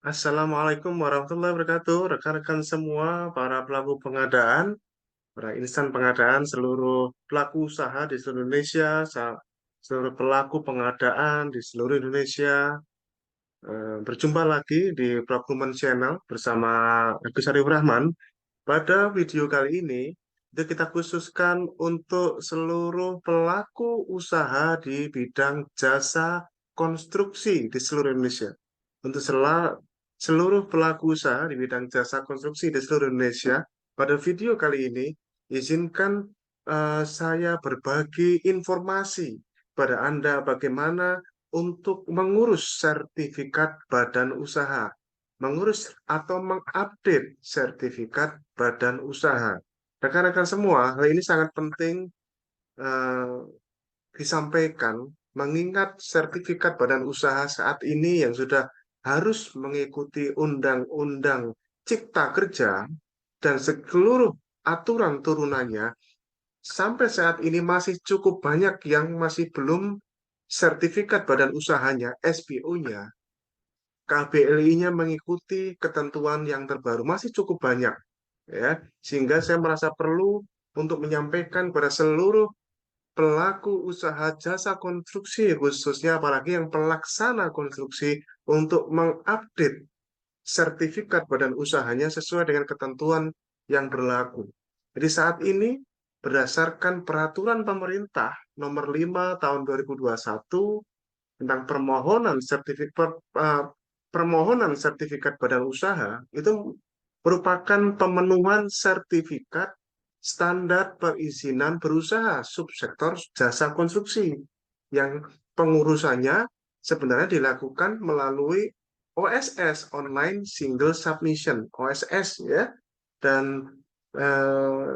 Assalamualaikum warahmatullahi wabarakatuh, rekan-rekan semua, para pelaku pengadaan, para insan pengadaan, seluruh pelaku usaha di seluruh Indonesia, seluruh pelaku pengadaan di seluruh Indonesia. Berjumpa lagi di Procurement Channel bersama Agus Arif Rahman. Pada video kali ini, itu kita khususkan untuk seluruh pelaku usaha di bidang jasa konstruksi di seluruh Indonesia. Untuk seluruh pelaku usaha di bidang jasa konstruksi di seluruh Indonesia, pada video kali ini, izinkan saya berbagi informasi pada Anda bagaimana untuk mengurus sertifikat badan usaha, mengurus atau mengupdate sertifikat badan usaha. Rekan-rekan semua, hal ini sangat penting eh, disampaikan, mengingat sertifikat badan usaha saat ini yang sudah harus mengikuti Undang-Undang Cipta Kerja dan seluruh aturan turunannya, sampai saat ini masih cukup banyak yang masih belum sertifikat badan usahanya, SBU-nya, KBLI-nya mengikuti ketentuan yang terbaru masih cukup banyak, ya, sehingga saya merasa perlu untuk menyampaikan kepada seluruh pelaku usaha jasa konstruksi, khususnya apalagi yang pelaksana konstruksi, untuk mengupdate sertifikat badan usahanya sesuai dengan ketentuan yang berlaku. Jadi saat ini berdasarkan peraturan pemerintah nomor 5 tahun 2021 tentang permohonan sertifikat badan usaha, itu merupakan pemenuhan sertifikat standar perizinan berusaha subsektor jasa konstruksi yang pengurusannya sebenarnya dilakukan melalui OSS, Online Single Submission, OSS, ya, dan eh,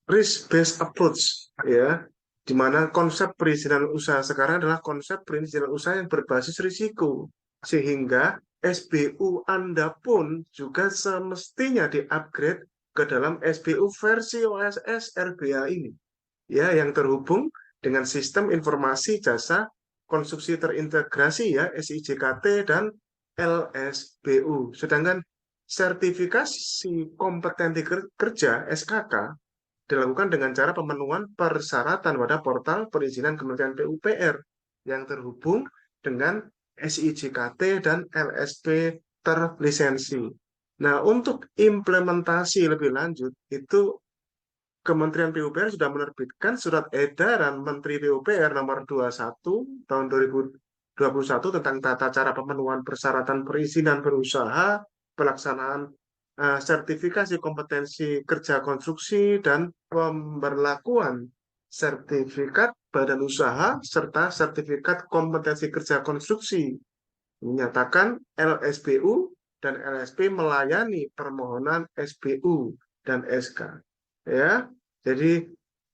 risk based approach, ya, di mana konsep perizinan usaha sekarang adalah konsep perizinan usaha yang berbasis risiko, sehingga SBU Anda pun juga semestinya di-upgrade ke dalam SBU versi OSS RBA ini, ya, yang terhubung dengan sistem informasi jasa konstruksi terintegrasi, ya, SIJKT dan LSBU. Sedangkan sertifikasi kompetensi kerja SKK dilakukan dengan cara pemenuhan persyaratan pada portal perizinan Kementerian PUPR yang terhubung dengan SIJKT dan LSP terlisensi. Nah, untuk implementasi lebih lanjut, itu Kementerian PUPR sudah menerbitkan surat edaran Menteri PUPR nomor 21 tahun 2021 tentang tata cara pemenuhan persyaratan perizinan berusaha, pelaksanaan sertifikasi kompetensi kerja konstruksi, dan pemberlakuan sertifikat badan usaha serta sertifikat kompetensi kerja konstruksi. Menyatakan LSBU dan LSP melayani permohonan SBU dan SK. Ya, jadi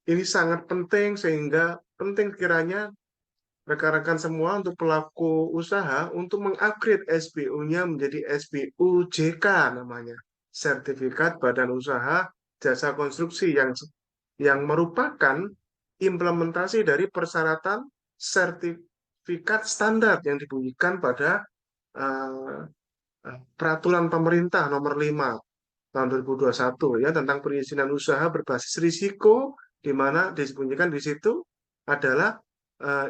ini sangat penting, sehingga penting kiranya rekan-rekan semua untuk pelaku usaha untuk mengupgrade SBU-nya menjadi SBU JK namanya, Sertifikat Badan Usaha Jasa Konstruksi, yang merupakan implementasi dari persyaratan sertifikat standar yang dibunyikan pada eh, peraturan pemerintah nomor 5 tahun 2021, ya, tentang perizinan usaha berbasis risiko, di mana disembunyikan di situ adalah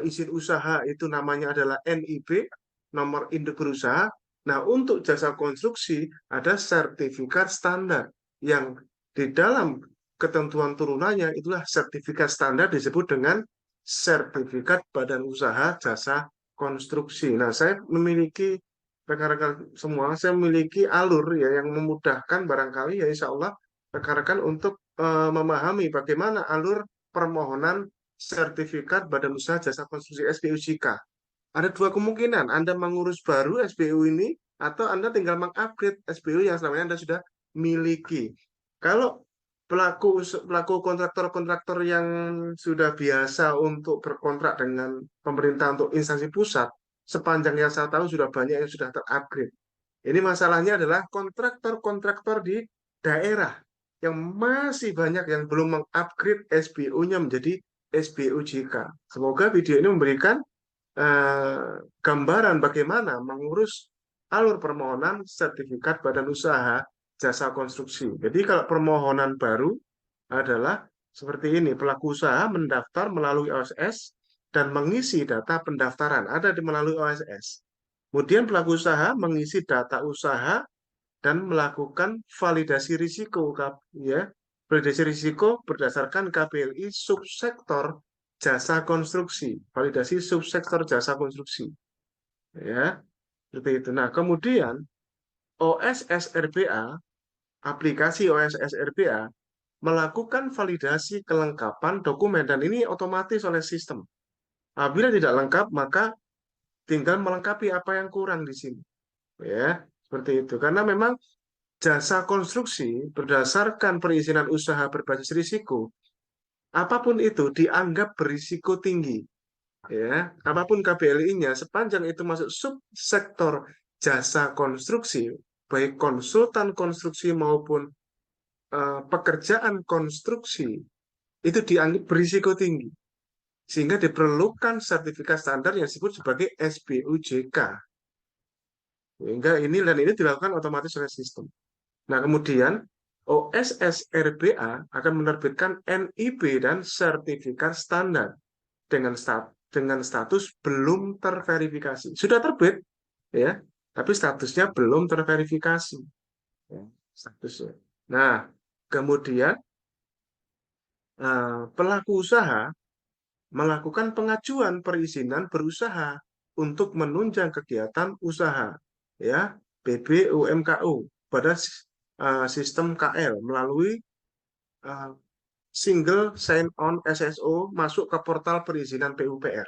izin usaha itu namanya adalah NIB, nomor induk berusaha. Nah, untuk jasa konstruksi ada sertifikat standar yang di dalam ketentuan turunannya itulah sertifikat standar disebut dengan sertifikat badan usaha jasa konstruksi. Nah, saya memiliki, rekan-rekan semua, saya memiliki alur, ya, yang memudahkan barangkali, ya, insya Allah rekan-rekan untuk memahami bagaimana alur permohonan sertifikat badan usaha jasa konstruksi SBUJK. Ada dua kemungkinan, Anda mengurus baru SBU ini atau Anda tinggal mengupgrade SBU yang selama ini Anda sudah miliki. Kalau pelaku kontraktor-kontraktor yang sudah biasa untuk berkontrak dengan pemerintah untuk instansi pusat, sepanjang yang saya tahu sudah banyak yang sudah terupgrade. Ini masalahnya adalah kontraktor-kontraktor di daerah yang masih banyak yang belum mengupgrade SBU-nya menjadi SBUJK. Semoga video ini memberikan gambaran bagaimana mengurus alur permohonan sertifikat badan usaha jasa konstruksi. Jadi kalau permohonan baru adalah seperti ini, pelaku usaha mendaftar melalui OSS dan mengisi data pendaftaran, ada di melalui OSS. Kemudian pelaku usaha mengisi data usaha dan melakukan validasi risiko, ya. Validasi risiko berdasarkan KPLI subsektor jasa konstruksi, validasi subsektor jasa konstruksi, ya. Seperti itu. Nah, kemudian OSS RBA, aplikasi OSS RBA melakukan validasi kelengkapan dokumen dan ini otomatis oleh sistem. Apabila tidak lengkap, maka tinggal melengkapi apa yang kurang di sini. Ya, seperti itu. Karena memang jasa konstruksi berdasarkan perizinan usaha berbasis risiko, apapun itu dianggap berisiko tinggi. Ya, apapun KBLI-nya, sepanjang itu masuk subsektor jasa konstruksi, baik konsultan konstruksi maupun pekerjaan konstruksi, itu dianggap berisiko tinggi. Sehingga diperlukan sertifikat standar yang disebut sebagai SBUJK. Sehingga ini dilakukan otomatis oleh sistem. Nah, kemudian OSS RBA akan menerbitkan NIB dan sertifikat standar dengan status belum terverifikasi. Sudah terbit, ya, tapi statusnya belum terverifikasi. Ya, statusnya. Nah, kemudian pelaku usaha melakukan pengajuan perizinan berusaha untuk menunjang kegiatan usaha, ya, PBUMKU pada sistem KL melalui single sign on SSO masuk ke portal perizinan PUPR.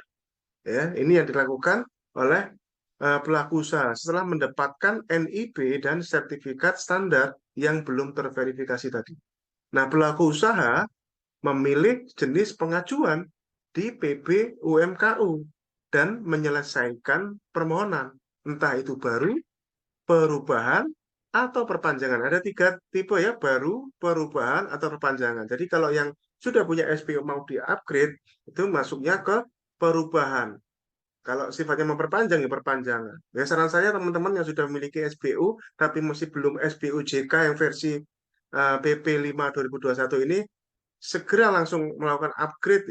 Ya, ini yang dilakukan oleh pelaku usaha setelah mendapatkan NIB dan sertifikat standar yang belum terverifikasi tadi. Nah, pelaku usaha memilih jenis pengajuan di PBUMKU dan menyelesaikan permohonan, entah itu baru, perubahan, atau perpanjangan. Ada 3 tipe ya, baru, perubahan, atau perpanjangan. Jadi kalau yang sudah punya SPU mau di-upgrade, itu masuknya ke perubahan. Kalau sifatnya memperpanjang, ya perpanjangan. Ya, saran saya teman-teman yang sudah memiliki SPU, tapi masih belum SPU JK yang versi PP 5 2021 ini, segera langsung melakukan upgrade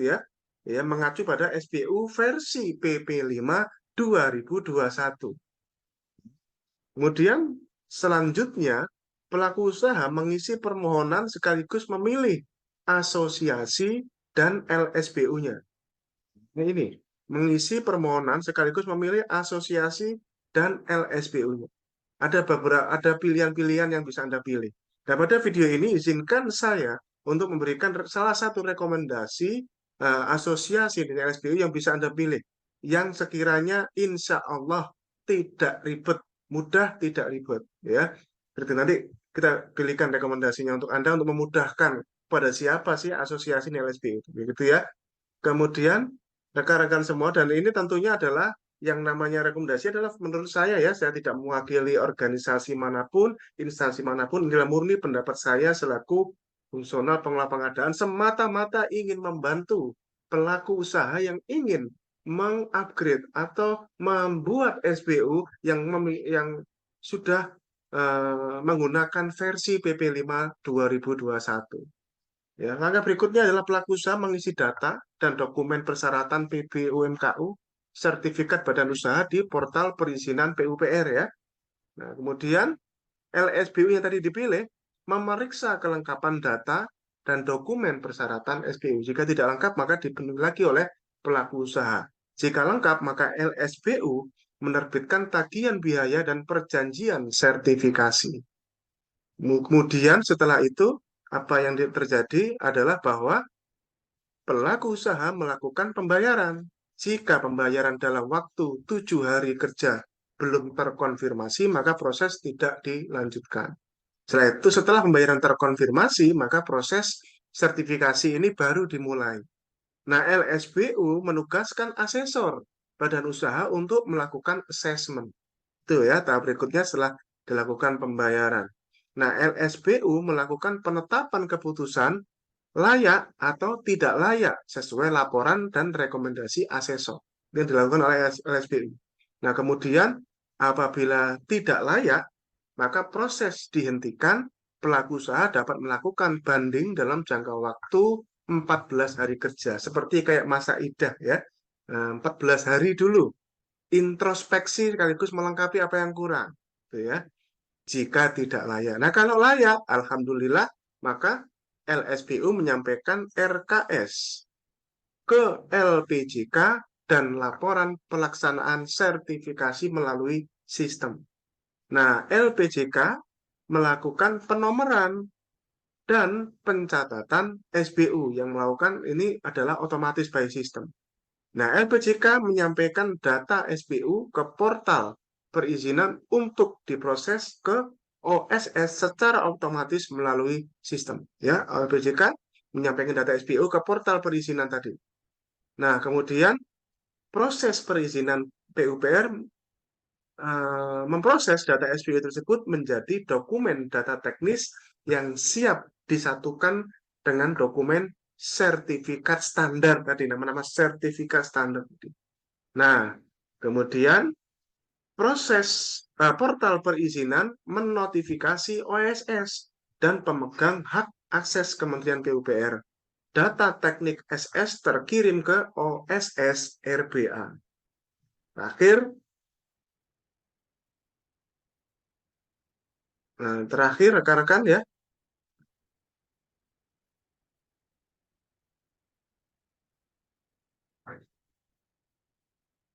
ya mengacu pada SPU versi PP 5 2021. Kemudian selanjutnya pelaku usaha mengisi permohonan sekaligus memilih asosiasi dan LSBU-nya. Nah, ini mengisi permohonan sekaligus memilih asosiasi dan LSBU-nya. Ada pilihan-pilihan yang bisa Anda pilih. Nah, pada video ini izinkan saya untuk memberikan salah satu rekomendasi asosiasi dan LSBU yang bisa Anda pilih, yang sekiranya insya Allah tidak ribet, mudah, tidak ribet, ya. Berarti nanti kita pilihkan rekomendasinya untuk Anda untuk memudahkan pada siapa sih asosiasi dan LSBU itu, begitu ya. Kemudian rekan-rekan semua, dan ini tentunya adalah yang namanya rekomendasi adalah menurut saya tidak mewakili organisasi manapun, instansi manapun, ini murni pendapat saya selaku fungsional pengelola pengadaan, semata-mata ingin membantu pelaku usaha yang ingin mengupgrade atau membuat SBU yang sudah menggunakan versi PP 5 2021. Ya, langkah berikutnya adalah pelaku usaha mengisi data dan dokumen persyaratan PBUMKU, sertifikat badan usaha di portal perizinan PUPR ya. Nah, kemudian LSBU yang tadi dipilih memeriksa kelengkapan data dan dokumen persyaratan SBU. Jika tidak lengkap, maka dipenuhi lagi oleh pelaku usaha. Jika lengkap, maka LSBU menerbitkan tagihan biaya dan perjanjian sertifikasi. Kemudian setelah itu, apa yang terjadi adalah bahwa pelaku usaha melakukan pembayaran. Jika pembayaran dalam waktu 7 hari kerja belum terkonfirmasi, maka proses tidak dilanjutkan. Setelah pembayaran terkonfirmasi, maka proses sertifikasi ini baru dimulai. Nah, LSBU menugaskan asesor badan usaha untuk melakukan assessment. Itu ya, tahap berikutnya setelah dilakukan pembayaran. Nah, LSBU melakukan penetapan keputusan layak atau tidak layak sesuai laporan dan rekomendasi asesor yang dilakukan oleh LSBU. Nah, kemudian Apabila tidak layak, maka proses dihentikan, pelaku usaha dapat melakukan banding dalam jangka waktu 14 hari kerja. Seperti kayak masa idah ya. 14 hari dulu. Introspeksi sekaligus melengkapi apa yang kurang. Gitu ya. Jika tidak layak. Nah, kalau layak, alhamdulillah, maka LSPU menyampaikan RKS ke LPJK dan laporan pelaksanaan sertifikasi melalui sistem. Nah, LPJK melakukan penomoran dan pencatatan SBU yang melakukan ini adalah otomatis by system. Nah, LPJK menyampaikan data SBU ke portal perizinan untuk diproses ke OSS secara otomatis melalui sistem. Ya, LPJK menyampaikan data SBU ke portal perizinan tadi. Nah, kemudian proses perizinan PUPR memproses data SBU tersebut menjadi dokumen data teknis yang siap disatukan dengan dokumen sertifikat standar tadi, nama-nama sertifikat standar. Nah, kemudian proses portal perizinan menotifikasi OSS dan pemegang hak akses Kementerian PUPR. Data teknik SS terkirim ke OSS RBA. Terakhir rekan-rekan ya,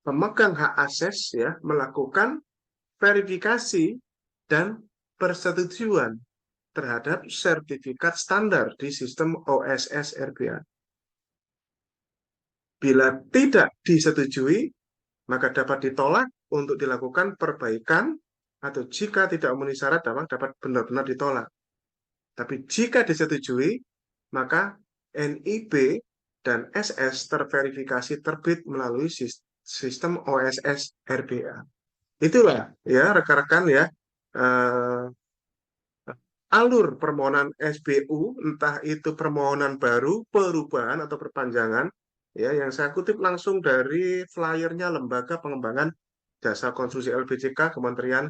pemegang hak akses ya melakukan verifikasi dan persetujuan terhadap sertifikat standar di sistem OSS RBA. Bila tidak disetujui, maka dapat ditolak untuk dilakukan perbaikan atau jika tidak memenuhi syarat dapat benar-benar ditolak. Tapi jika disetujui, maka NIB dan SS terverifikasi terbit melalui sistem OSS RBA. Itulah ya rekan-rekan ya eh, alur permohonan SBU, entah itu permohonan baru, perubahan atau perpanjangan, ya yang saya kutip langsung dari flyernya Lembaga Pengembangan Jasa Konstruksi LPJK Kementerian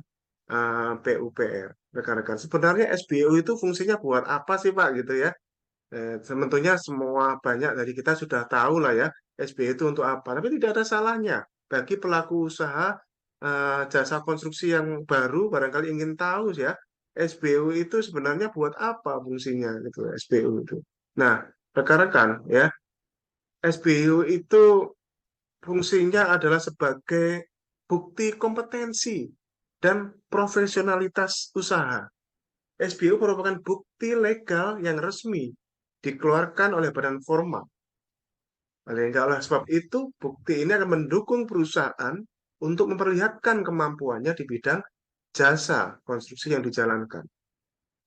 PUPR. Rekan-rekan, sebenarnya SBU itu fungsinya buat apa sih Pak gitu ya? Sebetulnya semua banyak dari kita sudah tahu lah ya SBU itu untuk apa, tapi tidak ada salahnya bagi pelaku usaha jasa konstruksi yang baru barangkali ingin tahu ya SBU itu sebenarnya buat apa fungsinya gitu SBU itu. Nah, rekan-rekan ya SBU itu fungsinya adalah sebagai bukti kompetensi dan profesionalitas usaha. SBU merupakan bukti legal yang resmi dikeluarkan oleh badan formal. Oleh sebab itu, bukti ini akan mendukung perusahaan untuk memperlihatkan kemampuannya di bidang jasa konstruksi yang dijalankan.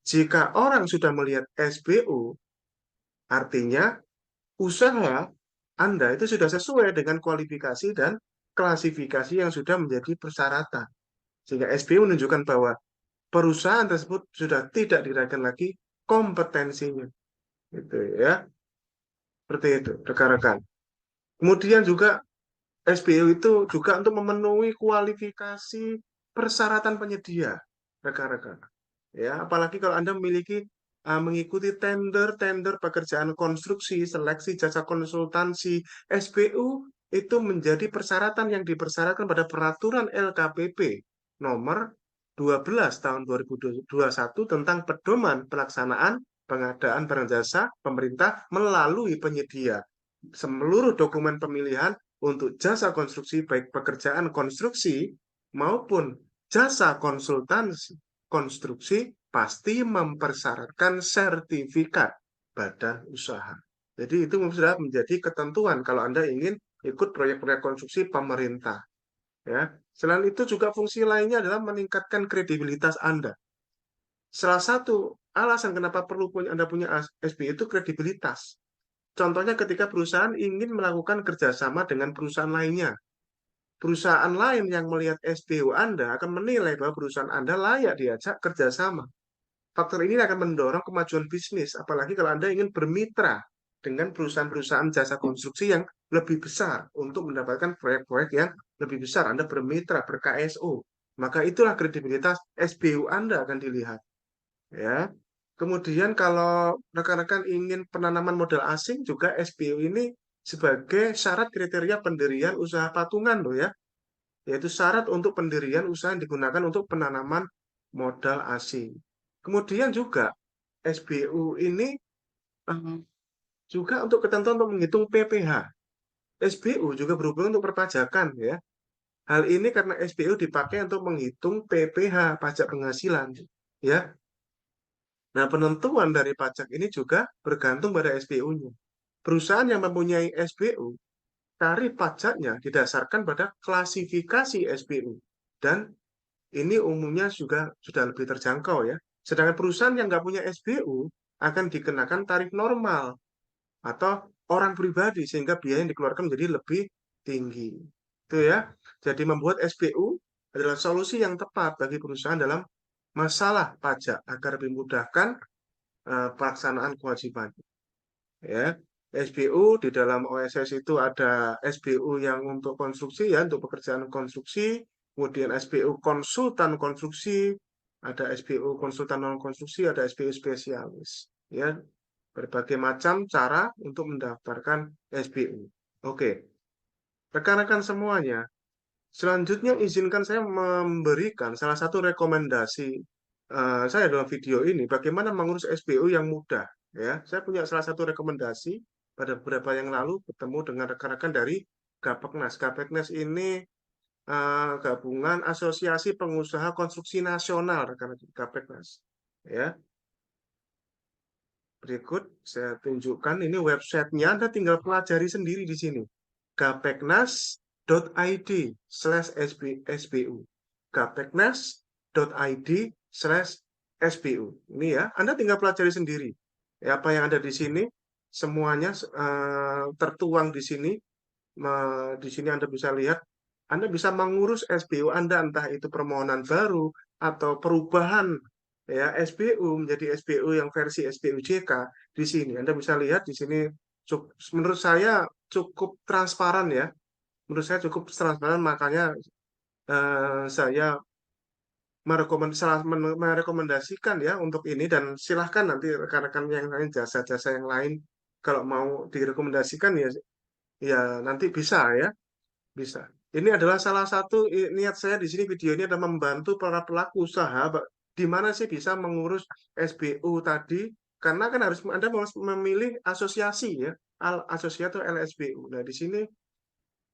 Jika orang sudah melihat SBU, artinya usaha Anda itu sudah sesuai dengan kualifikasi dan klasifikasi yang sudah menjadi persyaratan. Sehingga SBU menunjukkan bahwa perusahaan tersebut sudah tidak diragukan lagi kompetensinya. Gitu ya. Seperti itu, rekan-rekan. Kemudian juga SBU itu juga untuk memenuhi kualifikasi persyaratan penyedia, rekan-rekan. Ya, apalagi kalau Anda memiliki mengikuti tender pekerjaan konstruksi, seleksi jasa konsultansi, SBU itu menjadi persyaratan yang dipersyaratkan pada peraturan LKPP nomor 12 tahun 2021 tentang pedoman pelaksanaan pengadaan barang jasa pemerintah melalui penyedia. Seluruh dokumen pemilihan untuk jasa konstruksi baik pekerjaan konstruksi maupun jasa konsultansi konstruksi pasti mempersyaratkan sertifikat badan usaha. Jadi itu sudah menjadi ketentuan kalau Anda ingin ikut proyek-proyek konstruksi pemerintah. Ya. Selain itu juga fungsi lainnya adalah meningkatkan kredibilitas Anda. Salah satu alasan kenapa perlu Anda punya SBI itu kredibilitas. Contohnya ketika perusahaan ingin melakukan kerjasama dengan perusahaan lainnya. Perusahaan lain yang melihat SBU Anda akan menilai bahwa perusahaan Anda layak diajak kerjasama. Faktor ini akan mendorong kemajuan bisnis, apalagi kalau Anda ingin bermitra dengan perusahaan-perusahaan jasa konstruksi yang lebih besar untuk mendapatkan proyek-proyek yang lebih besar. Anda bermitra, ber-KSO. Maka itulah kredibilitas SBU Anda akan dilihat. Ya. Kemudian kalau rekan-rekan ingin penanaman modal asing juga SBU ini sebagai syarat kriteria pendirian usaha patungan loh ya, yaitu syarat untuk pendirian usaha yang digunakan untuk penanaman modal asing. Kemudian juga SBU ini eh, juga untuk ketentuan untuk menghitung PPh. SBU juga berhubungan untuk perpajakan ya. Hal ini karena SBU dipakai untuk menghitung PPh, pajak penghasilan ya. Nah, penentuan dari pajak ini juga bergantung pada SBU-nya. Perusahaan yang mempunyai SBU, tarif pajaknya didasarkan pada klasifikasi SBU. Dan ini umumnya juga sudah lebih terjangkau ya. Sedangkan perusahaan yang nggak punya SBU akan dikenakan tarif normal atau orang pribadi sehingga biaya yang dikeluarkan menjadi lebih tinggi. Itu ya. Jadi membuat SBU adalah solusi yang tepat bagi perusahaan dalam masalah pajak agar lebih memudahkan pelaksanaan kewajiban. Ya, SBU di dalam OSS itu ada SBU yang untuk konstruksi ya, untuk pekerjaan konstruksi, kemudian SBU konsultan konstruksi, ada SBU konsultan non konstruksi, ada SBU spesialis. Ya, berbagai macam cara untuk mendaftarkan SBU. Oke, rekan-rekan semuanya, selanjutnya izinkan saya memberikan salah satu rekomendasi saya dalam video ini bagaimana mengurus SBU yang mudah. Ya, saya punya salah satu rekomendasi pada beberapa yang lalu bertemu dengan rekan-rekan dari Gapeknas. Gapeknas ini gabungan Asosiasi Pengusaha Konstruksi Nasional, rekan-rekan Gapeknas. Ya, berikut saya tunjukkan ini websitenya. Anda tinggal pelajari sendiri di sini. gapeknas.id/sbu. gapeknas.id/sbu. Ini ya, Anda tinggal pelajari sendiri. Ya, apa yang ada di sini semuanya tertuang di sini. Di sini Anda bisa lihat, Anda bisa mengurus SBU Anda entah itu permohonan baru atau perubahan ya SBU menjadi SBU yang versi SBU JK. Di sini Anda bisa lihat di sini menurut saya cukup transparan ya. Menurut saya cukup transparan, makanya saya merekomendasikan ya untuk ini, dan silahkan nanti rekan-rekan yang lain, jasa-jasa yang lain kalau mau direkomendasikan ya, ya nanti bisa ya, bisa. Ini adalah salah satu niat saya di sini, video ini adalah membantu para pelaku usaha di mana sih bisa mengurus SBU tadi, karena kan harus Anda harus memilih asosiasi ya, asosiasi atau LSBU. Nah, di sini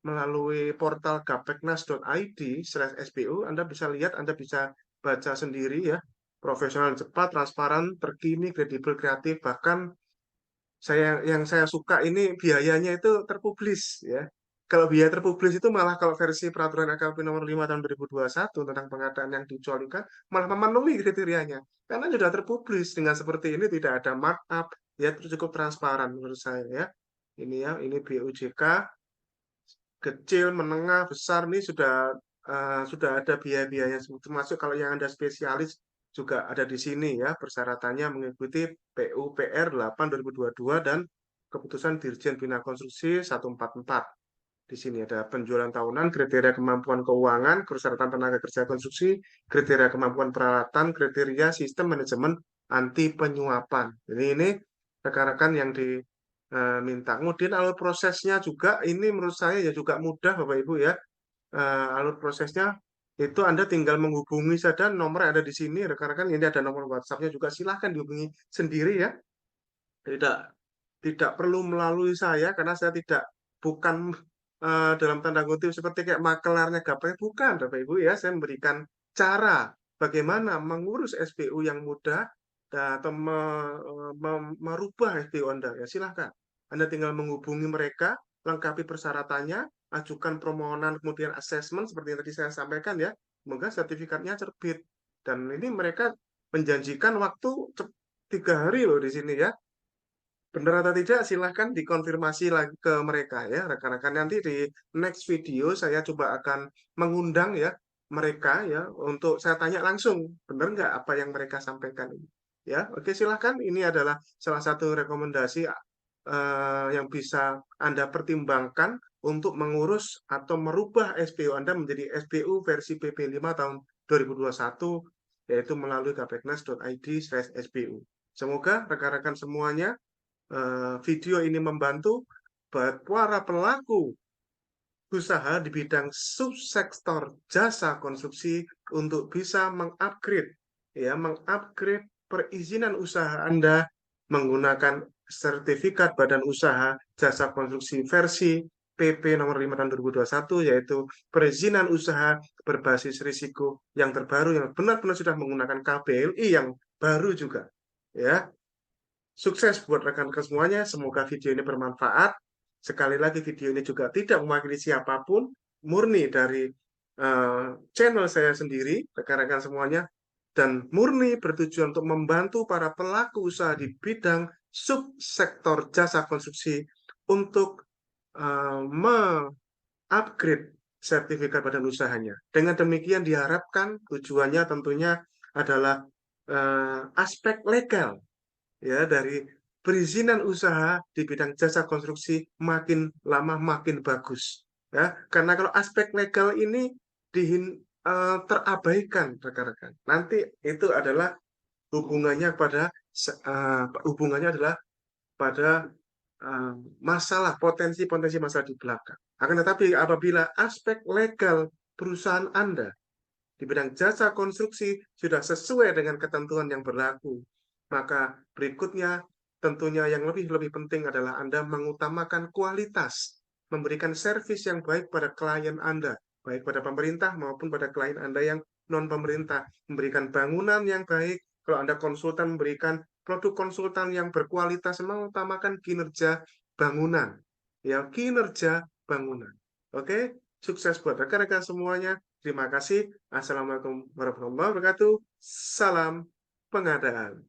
melalui portal gapeknas.id/sbu Anda bisa lihat, Anda bisa baca sendiri ya, profesional, cepat, transparan, terkini, kredibel, kreatif, bahkan yang saya suka ini biayanya itu terpublis ya. Kalau biaya terpublis itu malah kalau versi peraturan LKP nomor 5 tahun 2021 tentang pengadaan yang dikecualikan malah memenuhi kriterianya. Karena sudah terpublis dengan seperti ini, tidak ada markup ya, cukup transparan menurut saya ya. Ini ya, ini BUJK kecil, menengah, besar nih sudah ada biaya-biayanya, termasuk kalau yang Anda spesialis juga ada di sini ya, persyaratannya mengikuti PUPR 8 2022 dan keputusan Dirjen Bina Konstruksi 144. Di sini ada penjualan tahunan, kriteria kemampuan keuangan, persyaratan tenaga kerja konstruksi, kriteria kemampuan peralatan, kriteria sistem manajemen anti penyuapan. Jadi ini rekan-rekan yang diminta. Kemudian alur prosesnya juga ini menurut saya ya juga mudah Bapak Ibu ya. Alur prosesnya itu Anda tinggal menghubungi saja nomor yang ada di sini, rekan-rekan. Ini ada nomor WhatsApp-nya juga, silahkan dihubungi sendiri ya. Tidak tidak perlu melalui saya karena saya tidak, bukan dalam tanda kutip seperti kayak makelarnya Gapai, bukan Bapak Ibu ya. Saya memberikan cara bagaimana mengurus SBU yang mudah atau merubah SBU Anda ya, silahkan. Anda tinggal menghubungi mereka, lengkapi persyaratannya, ajukan permohonan, kemudian assessment seperti yang tadi saya sampaikan ya. Semoga sertifikatnya terbit. Dan ini mereka menjanjikan waktu 3 hari loh di sini ya. Benar atau tidak, silahkan dikonfirmasi lagi ke mereka ya, rekan-rekan. Nanti di next video saya coba akan mengundang ya mereka ya, untuk saya tanya langsung, benar nggak apa yang mereka sampaikan ini. Ya, oke, silahkan. Ini adalah salah satu rekomendasi yang bisa Anda pertimbangkan untuk mengurus atau merubah SPU Anda menjadi SPU versi PP 5 tahun 2021, yaitu melalui kpeknas.id/SPU. Semoga rekan-rekan semuanya video ini membantu para pelaku usaha di bidang subsektor jasa konstruksi untuk bisa mengupgrade perizinan usaha Anda menggunakan sertifikat Badan Usaha Jasa Konstruksi versi PP nomor 5 tahun 2021, yaitu perizinan usaha berbasis risiko yang terbaru yang benar-benar sudah menggunakan KBLI yang baru juga. Ya, sukses buat rekan-rekan semuanya. Semoga video ini bermanfaat. Sekali lagi, video ini juga tidak mewakili siapapun, murni dari channel saya sendiri, rekan-rekan semuanya, dan murni bertujuan untuk membantu para pelaku usaha di bidang subsektor jasa konstruksi untuk upgrade sertifikat badan usahanya. Dengan demikian diharapkan tujuannya tentunya adalah aspek legal ya dari perizinan usaha di bidang jasa konstruksi makin lama makin bagus ya, karena kalau aspek legal ini terabaikan rekan-rekan, nanti itu adalah hubungannya pada masalah potensi-potensi masalah di belakang. Akan tetapi apabila aspek legal perusahaan Anda di bidang jasa konstruksi sudah sesuai dengan ketentuan yang berlaku, maka berikutnya tentunya yang lebih penting adalah Anda mengutamakan kualitas, memberikan servis yang baik pada klien Anda, baik pada pemerintah maupun pada klien Anda yang non-pemerintah, memberikan bangunan yang baik. Kalau Anda konsultan, memberikan produk konsultan yang berkualitas, mengutamakan kinerja bangunan. Ya, kinerja bangunan. Oke, sukses buat rekan-rekan semuanya. Terima kasih. Assalamualaikum warahmatullahi wabarakatuh. Salam pengadaan.